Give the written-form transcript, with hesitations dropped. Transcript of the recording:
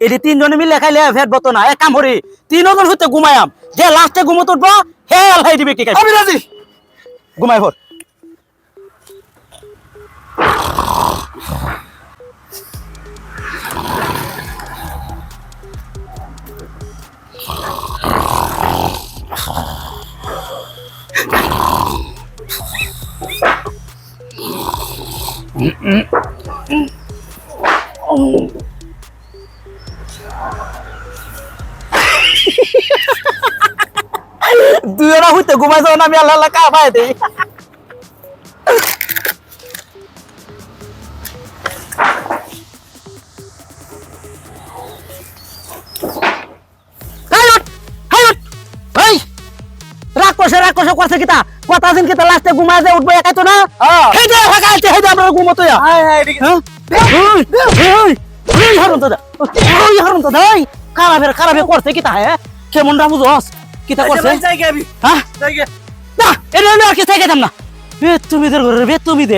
এটি তিনজনে মিলে খাইলে ফেট বতো না এক কাম করি তিনজন হইতে ঘুমায়াম যে লাস্টে ঘুমো তুলবো হে আল্লাহ দিবে কি আমি রাজি। ঘুমাই ভর দুজনা হইতে ঘুমাই যাও না আমি আল্লাহ আল্লাহ কা পাই দেই রাক্ষসে করছে কিতা কথা দিন কিতা লাস্টে ঘুমায় যায় উঠবে একাই তো না হেই দে ফাকাইতে হেই দে আমরা ঘুমোতো ইয়া হাই হাই এদিকে। ওই হারুন তো দাই খারাপে করছে কিতা হ্যাঁ কেমন রা বুঝস কিতা করছে যাই গে আমি হ্যাঁ যাই গে। না এটা আর কি থেকে দাম না বে তুমি দের ঘরে বে তুমি দে